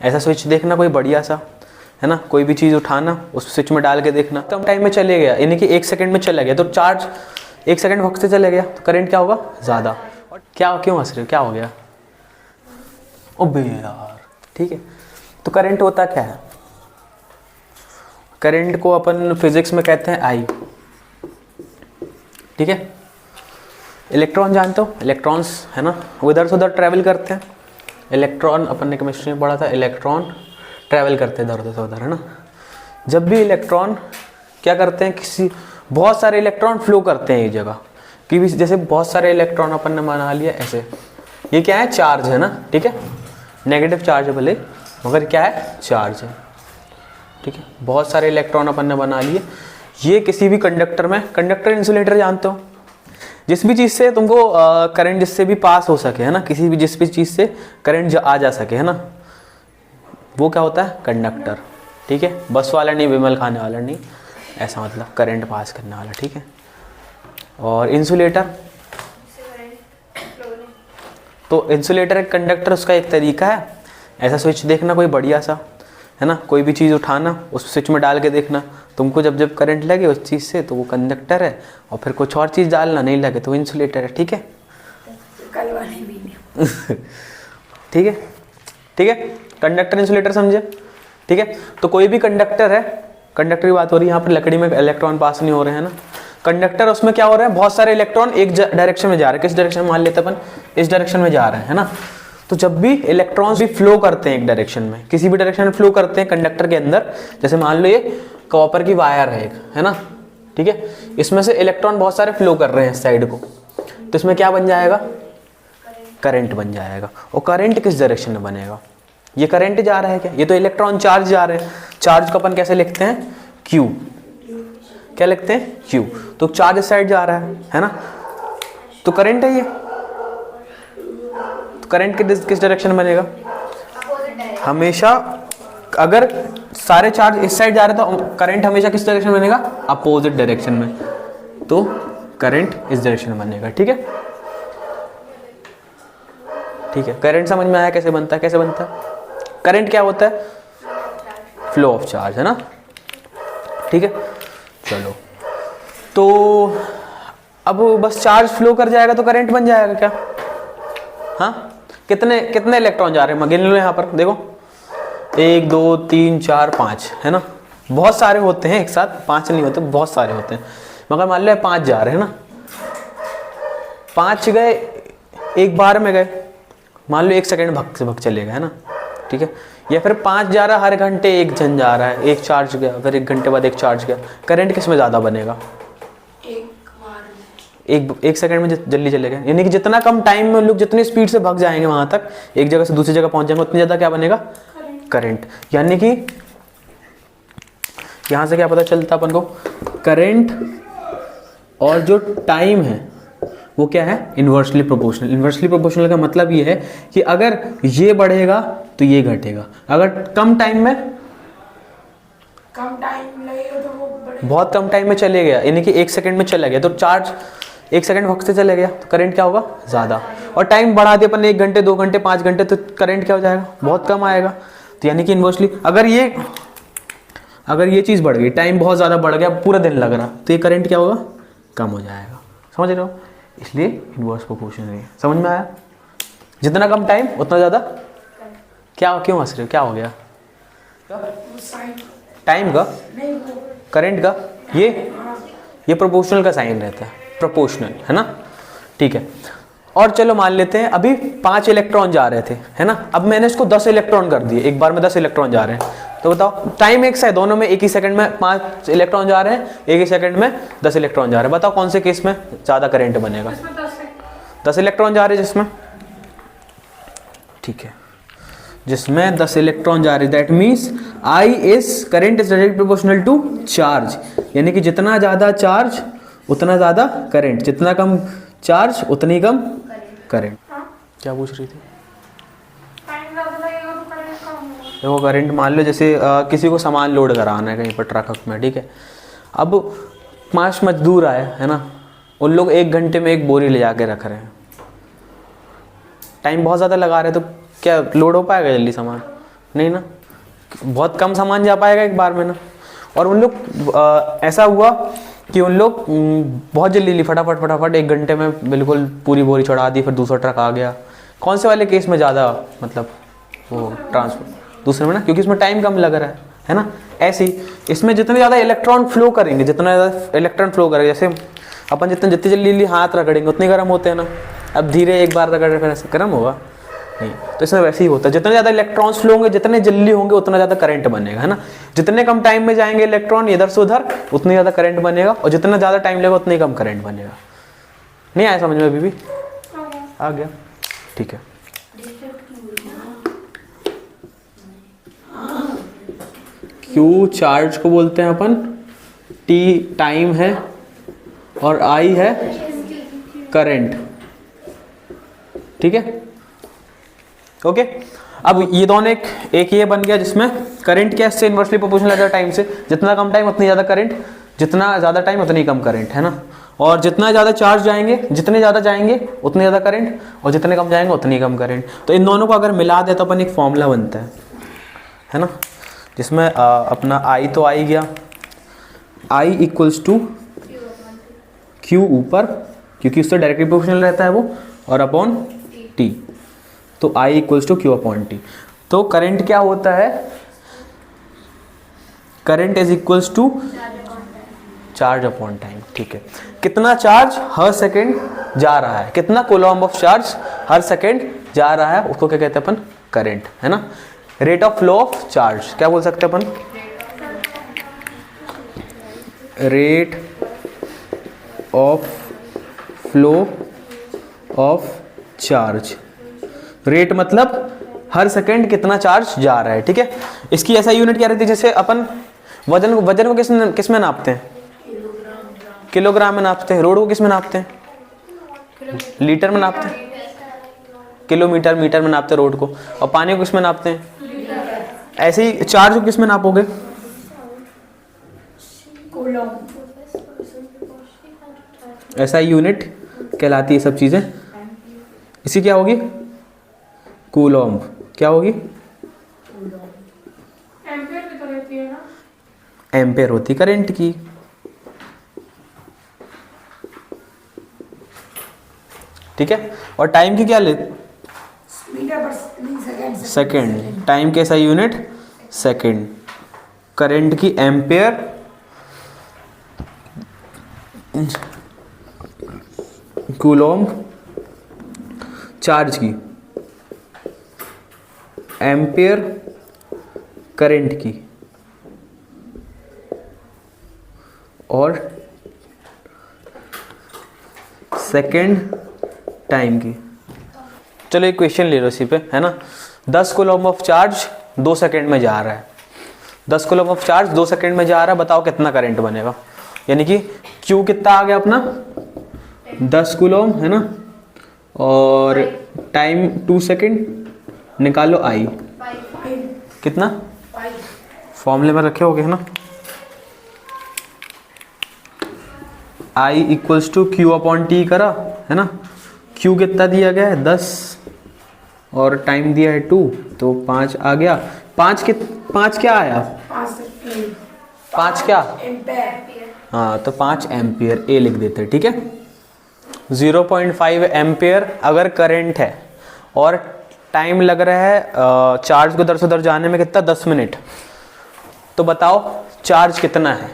ऐसा स्विच देखना कोई बढ़िया सा, है ना, कोई भी चीज़ उठाना उस स्विच में डाल के देखना, कम टाइम में चले गया, यानी कि 1 सेकंड में चला गया, तो चार्ज 1 सेकंड वक्त से चले गया तो करंट क्या होगा, ज़्यादा। क्या क्यों हंस रहे हो, क्या हो गया, ओबे यार, ठीक है। तो करंट होता क्या है, करंट को अपन फिजिक्स में कहते हैं आई, ठीक है। इलेक्ट्रॉन जानते हो, इलेक्ट्रॉन्स, है ना, वो इधर से उधर ट्रैवल करते हैं। इलेक्ट्रॉन अपन ने केमिस्ट्री में पढ़ा था, इलेक्ट्रॉन ट्रैवल करते हैं इधर से उधर, है ना। जब भी इलेक्ट्रॉन क्या करते हैं, किसी बहुत सारे इलेक्ट्रॉन फ्लो करते हैं एक जगह कि भी, जैसे बहुत सारे इलेक्ट्रॉन अपन ने बना लिया ऐसे, ये क्या है, चार्ज है ना, ठीक है, नेगेटिव चार्ज है भले, मगर क्या है, चार्ज है, ठीक है। बहुत सारे इलेक्ट्रॉन अपन ने बना लिए, ये किसी भी कंडक्टर में, कंडक्टर इंसुलेटर जानते हो, जिस भी चीज़ से तुमको करंट जिससे भी पास हो सके, है ना, किसी भी जिस भी चीज़ से करंट आ जा सके, है ना, वो क्या होता है, कंडक्टर, ठीक है। बस वाला नहीं, विमल खाने वाला नहीं, ऐसा मतलब करंट पास करने वाला, ठीक है। और इंसुलेटर, तो इंसुलेटर एक कंडक्टर, उसका एक तरीका है, ऐसा स्विच देखना कोई बढ़िया सा, है ना, कोई भी चीज़ उठाना उस स्विच में डाल के देखना, तुमको जब जब करंट लगे उस चीज़ से तो वो कंडक्टर है, और फिर कुछ और चीज़ डालना, नहीं लगे तो इंसुलेटर है, ठीक है। कल वाले भी नहीं। ठीक है, ठीक है, कंडक्टर इंसुलेटर समझे, ठीक है। तो कोई भी कंडक्टर है, कंडक्टर की बात हो रही है यहाँ पर, लकड़ी में इलेक्ट्रॉन पास नहीं हो रहे हैं ना, कंडक्टर, उसमें क्या हो रहा है, बहुत सारे इलेक्ट्रॉन एक डायरेक्शन में जा रहे हैं, किस डायरेक्शन में मान लेते अपन, इस डायरेक्शन में जा रहे हैं, है ना। तो जब भी इलेक्ट्रॉन्स भी फ्लो करते हैं एक डायरेक्शन में, किसी भी डायरेक्शन में फ्लो करते हैं कंडक्टर के अंदर, जैसे मान लो ये कॉपर की वायर है एक, है ना, ठीक है, इसमें से इलेक्ट्रॉन बहुत सारे फ्लो कर रहे हैं इस साइड को, तो इसमें क्या बन जाएगा, करंट बन जाएगा। और करंट किस डायरेक्शन में बनेगा, ये करंट जा रहा है क्या, ये तो इलेक्ट्रॉन चार्ज जा रहे हैं, चार्ज को अपन कैसे लिखते हैं, क्यू, क्या लिखते हैं, क्यू, तो चार्ज इस साइड जा रहा है ना, तो करंट है ये, तो करंट किस डायरेक्शन में बनेगा, हमेशा, अगर सारे चार्ज इस साइड जा रहे हैं तो करंट हमेशा किस डायरेक्शन में बनेगा, अपोजिट डायरेक्शन में, तो करंट इस डायरेक्शन में बनेगा, ठीक है, ठीक है। करंट समझ में आया कैसे बनता है, कैसे बनता है, करंट क्या होता है, फ्लो ऑफ चार्ज, है ना, ठीक है। चलो, तो अब बस चार्ज फ्लो कर जाएगा तो करंट बन जाएगा क्या, हाँ, कितने कितने इलेक्ट्रॉन जा रहे हैं, गिन लो यहाँ पर देखो, 1 2 3 4 5, है ना, बहुत सारे होते हैं एक साथ, 5 नहीं होते, बहुत सारे होते हैं, मगर मान लो 5 जा रहे हैं ना, 5 गए एक बार में गए, मान लो 1 सेकंड भग से भग चलेगा, है ना, ठीक है, या फिर 5 जा रहा है, हर घंटे एक जन जा रहा है, एक चार्ज गया, फिर 1 घंटे बाद एक चार्ज गया, करंट किस में ज़्यादा बनेगा, एक सेकंड में जल्दी चलेगा, यानी कि जितना कम टाइम में लोग जितनी स्पीड से भाग जाएंगे वहां तक, एक जगह से दूसरी जगह पहुंच जाएंगे, उतनी ज़्यादा क्या बनेगा, करंट। यानी कि यहां से क्या पता चलता अपन को, करंट और जो टाइम है वो क्या है, इन्वर्सली प्रोपोर्शनल। इन्वर्सली प्रोपोर्शनल का मतलब ये है कि अगर ये बढ़ेगा तो ये घटेगा, अगर कम टाइम में, कम टाइम लगेगा तो वो बढ़ेगा, बहुत कम टाइम में चले गया, यानी कि 1 सेकंड में चला गया, तो चार्ज 1 सेकंड वक्त से चले गया, तो करंट क्या होगा, ज़्यादा। और टाइम बढ़ा दिया अपन ने 1 घंटे 2 घंटे 5 घंटे, तो करंट क्या हो जाएगा, बहुत कम आएगा। तो यानी कि इन्वर्सली अगर ये चीज़ बढ़ गई, टाइम बहुत ज़्यादा बढ़ गया, पूरा दिन लग रहा, तो ये करंट क्या होगा, कम हो जाएगा, समझ रहे हो, इसलिए इन्वर्स प्रोपोर्शनल है। समझ में आया, जितना कम टाइम उतना ज़्यादा, क्या, क्यों हंस रहे हो, क्या हो गया, टाइम का, करंट का, ये प्रोपोर्शनल का साइन रहता है, प्रोपोर्शनल, है ना, ठीक है। और चलो मान लेते हैं अभी 5 इलेक्ट्रॉन जा रहे थे, है ना, अब मैंने इसको 10 इलेक्ट्रॉन कर दिए, एक बार में 10 इलेक्ट्रॉन जा रहे हैं, तो बताओ टाइम एक सा है, दोनों में एक ही सेकंड में 5 इलेक्ट्रॉन जा रहे हैं, एक ही सेकंड में 10 इलेक्ट्रॉन जा रहे हैं, बताओ कौन से केस में ज़्यादा करंट बनेगा, 10 इलेक्ट्रॉन जा रहे हैं जिसमें, ठीक है, जिसमें 10 इलेक्ट्रॉन जा रहे हैं, that means I is current is directly proportional to charge, यानी कि जितना ज़्यादा चार्ज उतना ज़्यादा करंट, जितना कम चार्ज उतनी कम करंट। क्या पूछ रही थी, देखो करंट मान लो जैसे किसी को सामान लोड कराना है कहीं पर ट्रक में, ठीक है, अब 5 मजदूर आए, है ना, उन लोग 1 घंटे में 1 बोरी ले जाके रख रहे हैं, टाइम बहुत ज़्यादा लगा रहे हैं, तो क्या लोड हो पाएगा जल्दी सामान, नहीं ना, बहुत कम सामान जा पाएगा एक बार में ना। और उन लोग ऐसा हुआ कि उन लोग बहुत जल्दी फटाफट फटाफट 1 घंटे में बिल्कुल पूरी बोरी चढ़ा दी, फिर दूसरा ट्रक आ गया। कौन से वाले केस में ज़्यादा मतलब वो ट्रांसफर? दूसरे में ना, क्योंकि इसमें टाइम कम लग रहा है ना। ऐसे ही इसमें जितने ज़्यादा इलेक्ट्रॉन फ्लो करेंगे, जितना ज़्यादा इलेक्ट्रॉन फ्लो करेंगे, जैसे अपन जितनी जल्दी हाथ रगड़ेंगे उतने गर्म होते हैं ना। अब धीरे एक बार रगड़ रहे फिर ऐसे गर्म होगा नहीं, तो इसमें वैसे ही होता है। जितने ज़्यादा इलेक्ट्रॉन्स फ्लो होंगे, जितने जल्दी होंगे, उतना ज़्यादा करंट बनेगा, है ना। जितने कम टाइम में जाएंगे इलेक्ट्रॉन इधर से उधर, उतनी ज़्यादा करंट बनेगा, और जितना ज़्यादा टाइम लगेगा उतना ही कम करंट बनेगा। नहीं आया समझ में अभी भी? आ गया, ठीक है। Q चार्ज को बोलते हैं अपन, T टाइम है, और I है करंट, ठीक है। ओके अब ये दोनों एक ये बन गया जिसमें करंट क्या इससे इन्वर्सली प्रोपोर्शनल है टाइम से। जितना कम टाइम उतनी ज़्यादा करंट, जितना ज़्यादा टाइम उतनी कम करंट, है ना। और जितना ज़्यादा चार्ज जाएंगे, जितने ज़्यादा जाएंगे उतनी ज़्यादा करंट, और जितने कम जाएंगे उतनी कम करंट। तो इन दोनों को अगर मिला दे तो अपन एक फॉर्मूला बनता है ना, जिसमें अपना I तो आई गया, I इक्वल्स टू Q ऊपर, क्योंकि उससे डायरेक्टली प्रोपोर्शनल रहता है वो, और अपॉन T, तो I equals to Q upon T। तो करंट क्या होता है? Current is equals to charge upon time, ठीक है। कितना चार्ज हर सेकेंड जा रहा है, कितना coulomb of charge her second जा रहा है, उसको क्या कहते हैं अपन? करंट, है ना। Rate of flow of charge क्या बोल सकते हैं अपन? Rate of flow of charge. Rate मतलब हर सेकंड कितना चार्ज जा रहा है, ठीक है। इसकी ऐसा यूनिट क्या रहती है, जैसे अपन वजन को किस में नापते हैं? किलोग्राम में नापते हैं। रोड को किस में नापते हैं? लीटर में नापते हैं। किलोमीटर मीटर में नापते हैं रोड को। और पानी को किस में नापते हैं? ऐसे ही चार्ज को किस में नापोगे? ऐसा यूनिट कहलाती है सब चीजें। इसी क्या होगी? कूलम्ब। क्या होगी? एम्पियर भी तो रहती है ना। एम्पेयर होती करंट की। ठीक है। और टाइम की क्या ले? सेकेंड। टाइम कैसा यूनिट? सेकेंड। करंट की एम्पेयर, कूलम्ब। चार्ज की एम्पेयर, करंट की, और सेकेंड टाइम की। चलो एक क्वेश्चन ले लो इसी पे, है ना। 10 कूलम्ब ऑफ चार्ज 2 सेकेंड में जा रहा है। 10 कूलम्ब ऑफ चार्ज 2 सेकेंड में जा रहा है, बताओ कितना करंट बनेगा। यानी कि Q कितना आ गया अपना? 10 कूलम्ब, है ना। और टाइम 2 सेकेंड। निकालो I कितना? फॉर्मूले में रखे होगे, है ना। I equals to Q upon T करा, है ना। Q कितना दिया गया है? 10, और टाइम दिया है 2, तो 5 आ गया। 5 क्या आया? 5 क्या? हाँ, तो 5 एम्पियर ए लिख देते हैं, ठीक है। 0.5 एम्पियर अगर करंट है, और टाइम लग रहा है चार्ज को इधर से उधर जाने में कितना? 10 मिनट। तो बताओ चार्ज कितना है?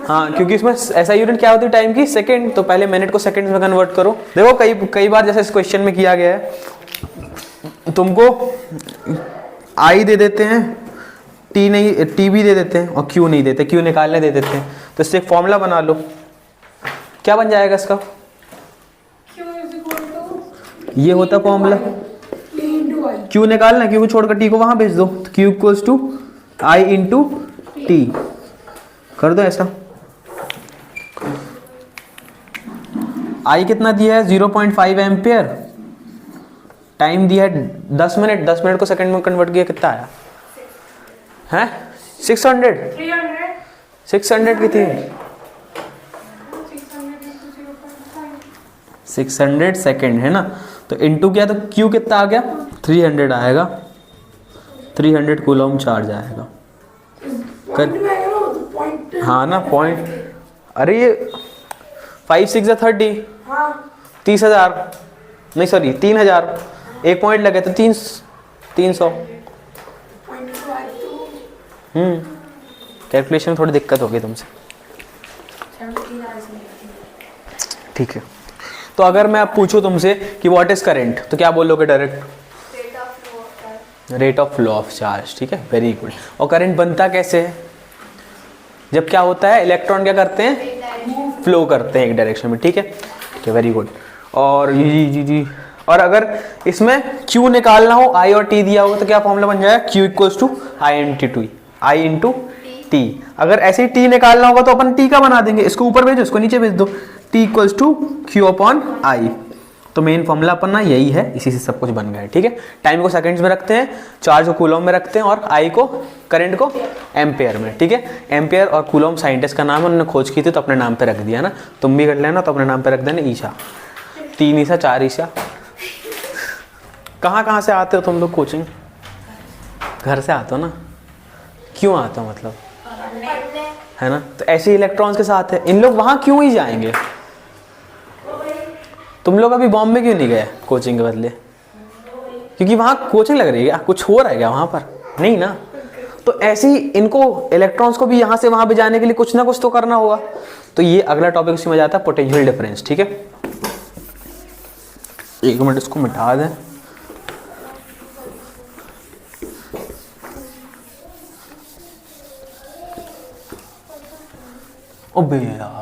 हाँ, क्योंकि इसमें ऐसा यूनिट क्या होती है टाइम की? सेकंड। तो पहले मिनट को सेकंड में कन्वर्ट करो। देखो कई बार जैसे इस क्वेश्चन में किया गया है, तुमको I दे देते हैं, T भी दे देते हैं, और Q नहीं देते, Q निकालने दे देते हैं। तो इससे एक फॉर्मूला बना लो। क्या बन जाएगा इसका? ये होता फॉर्मूला। Q निकालना, Q को छोड़कर T को वहां भेज दो। तो Q equals to I into T कर दो ऐसा। I कितना दिया है? 0.5 एम्पियर। टाइम दिया है 10 मिनट। 10 मिनट को सेकंड में कन्वर्ट किया, कितना आया? हैं? 600 की थी। 600 सेकंड, है ना। तो इनटू किया तो Q कितना आ गया? 300 आएगा। 300 कूलम चार्ज आएगा। पॉइंट में आएगा ना, तो पॉइंट। हाँ ना पॉइंट, अरे ये 5 6 30, हाँ 30,000 नहीं सॉरी 3,000, एक पॉइंट लगे तो 300। पॉइंट तो आए तो कैलकुलेशन में थोड़ी दिक्कत होगी तुमसे। 17 आ रही। ठीक है, तो अगर मैं अब पूछूं तुमसे कि व्हाट इज करंट, तो क्या बोलोगे direct? Rate of flow of charge. ठीक है, वेरी गुड। और करंट बनता कैसे है? जब क्या होता है, इलेक्ट्रॉन क्या करते हैं, फ्लो करते हैं एक डायरेक्शन में। ठीक है, वेरी गुड। और जी और अगर इसमें Q निकालना हो, I और T दिया होगा तो क्या फॉर्मूला बन जाएगा, Q equals to I into T। अगर ऐसे ही T निकालना होगा तो अपन T का बना देंगे, इसको ऊपर भेजो, इसको नीचे भेज दो, T equals to Q upon I। तो मेन फॉर्मूला अपन ना यही है, इसी से सब कुछ बन गया है। ठीक है, टाइम को सेकंड्स में रखते हैं, चार्ज को कूलम में रखते हैं, और I को, करंट को एम्पेयर में। ठीक है, एम्पेयर और कूलम साइंटिस्ट का नाम है, उन्होंने खोज की थी तो अपने नाम पे रख दिया ना। तुम भी कर लेना तो अपने नाम पे रख देना ईशा, 3 ईशा 4 ईशा। कहाँ से आते हो तुम लोग कोचिंग? घर से आते हो ना? क्यों आते हो मतलब, है ना? तो ऐसे इलेक्ट्रॉन्स के साथ है, इन लोग वहाँ क्यों ही जाएंगे? तुम लोग अभी बॉम्बे क्यों नहीं गए कोचिंग के बदले? क्योंकि वहाँ कोचिंग लग रही है क्या, कुछ हो रहा है क्या वहाँ पर? नहीं ना। तो ऐसे ही इनको इलेक्ट्रॉन्स को भी यहाँ से वहाँ पे जाने के लिए कुछ ना कुछ तो करना होगा। तो ये अगला टॉपिक उसी में जाता है, पोटेंशियल डिफरेंस। ठीक है, 1 मिनट इसको मिटा दें। अबे यार